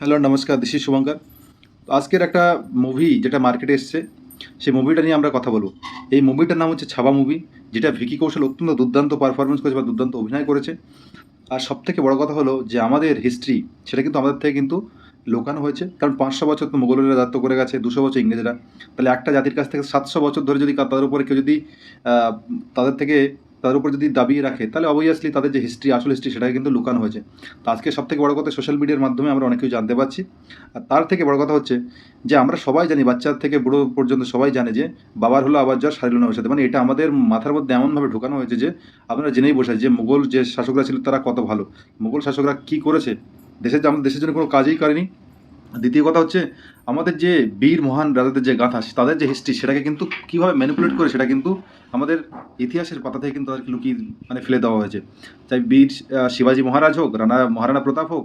Hello নমস্কার, this is Shubhankar. আজকের একটা মুভি যেটা মার্কেটে এসছে, সেই মুভিটা নিয়ে আমরা কথা বলবো। এই মুভিটার নাম হচ্ছে ছাবা মুভি, যেটা ভিকি কৌশল অত্যন্ত দুর্দান্ত পারফরমেন্স করেছে বা দুর্দান্ত অভিনয় করেছে। আর সবথেকে বড় কথা হলো যে আমাদের হিস্ট্রি সেটা কিন্তু আমাদের থেকে কিন্তু লুকানো হয়েছে। কারণ ৫০০ বছর তো মোগলরা রাজত্ব করে গেছে, ২০০ বছর ইংরেজরা। তাহলে একটা জাতির কাছ থেকে ৭০০ বছর ধরে যদি তাদের উপরে কেউ যদি আহ, তাদের থেকে তাদের উপর যদি দাবিয়ে রাখে, তাহলে অবভিয়াসলি তাদের যে হিস্ট্রি, আসল হিস্ট্রি, সেটাকে কিন্তু লুকানো হয়েছে। তো আজকে সবথেকে বড় কথা, সোশ্যাল মিডিয়ার মাধ্যমে আমরা অনেক কিছু জানতে পারছি। আর তার থেকে বড় কথা হচ্ছে যে আমরা সবাই জানি, বাচ্চা থেকে বুড়ো পর্যন্ত সবাই জানে যে বাবার হলো আবার জ্বর, সারিল না বসাতে। মানে এটা আমাদের মাথার মধ্যে এমনভাবে ঢোকানো হয়েছে যে আপনারা জেনেই বসে যে মুঘল যে শাসকরা ছিল তারা কত ভালো, মুঘল শাসকরা কি করেছে, আমাদের দেশের জন্য কোনো কাজই করেনি। দ্বিতীয় কথা হচ্ছে আমাদের যে বীর মহান রাজাদের যে গাথা, তাদের যে হিস্ট্রি, সেটাকে কিন্তু কীভাবে ম্যানিপুলেট করে সেটা কিন্তু আমাদের ইতিহাসের পাতা থেকে কিন্তু তাদেরকে লুকিয়ে মানে ফেলে দেওয়া হয়েছে। চাই বীর শিবাজী মহারাজ হোক, মহারাণা প্রতাপ হোক,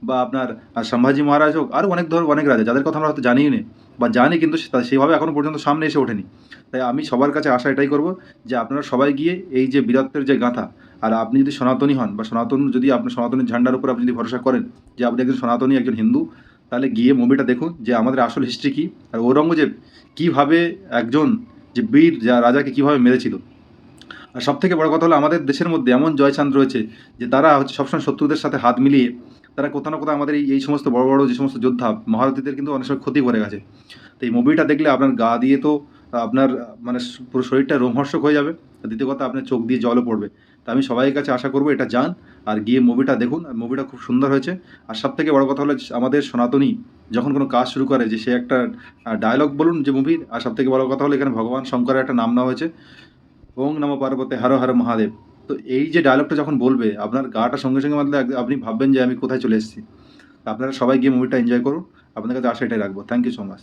বা আপনার সম্ভাজি মহারাজ হোক, আরও অনেক রাজা যাদের কথা আমরা হয়তো জানিই না, বা জানি কিন্তু সেইভাবে এখনও পর্যন্ত সামনে এসে ওঠেনি। তাই আমি সবার কাছে আশা এটাই করব যে আপনারা সবাই গিয়ে এই যে বীরত্বের যে গাথা, আর আপনি যদি সনাতনী হন বা সনাতন, যদি আপনার সনাতনী ঝান্ডার উপর আপনি যদি ভরসা করেন যে আপনি একজন সনাতনী, একজন হিন্দু, তাহলে গিয়ে মুভিটা দেখুন যে আমাদের আসল হিস্ট্রি কী, আর ঔরঙ্গজেব কীভাবে একজন যে বীর রাজাকে কীভাবে মেরেছিল। আর সবথেকে বড় কথা হলো আমাদের দেশের মধ্যে এমন জয়চাঁদ রয়েছে যে তারা হচ্ছে সবসময় শত্রুদের সাথে হাত মিলিয়ে তারা কোথাও না কোথাও আমাদের এই সমস্ত বড় বড় যে সমস্ত যোদ্ধা মহারথীদের কিন্তু অনেক সময় ক্ষতি করে গেছে। তো এই মুভিটা দেখলে আপনার গা দিয়ে তো আপনার মানে পুরো শরীরটা রোমহর্ষক হয়ে যাবে। আর দ্বিতীয় কথা, আপনার চোখ দিয়ে জলও পড়বে। তো আমি সবাই কাছে আশা করবো এটা যান আর গিয়ে মুভিটা দেখুন। আর মুভিটা খুব সুন্দর হয়েছে। আর সবথেকে বড় কথা হলো আমাদের সনাতনী যখন কোনো কাজ শুরু করে যে সে একটা ডায়লগ বলুন যে মুভির, আর সবথেকে বড় কথা হলো এখানে ভগবান শঙ্করের একটা নাম নেওয়া হয়েছে, ওং নমঃ পার্বতে হর হর মহাদেব। তো এই যে ডায়লগটা যখন বলবে, আপনার গাটা সঙ্গে সঙ্গে মানে আপনি ভাববেন যে আমি কোথায় চলে এসেছি। আপনারা সবাই গিয়ে মুভিটা এনজয় করুন। আপনাদের কাছে আশা এটাই রাখবো। Thank you so much.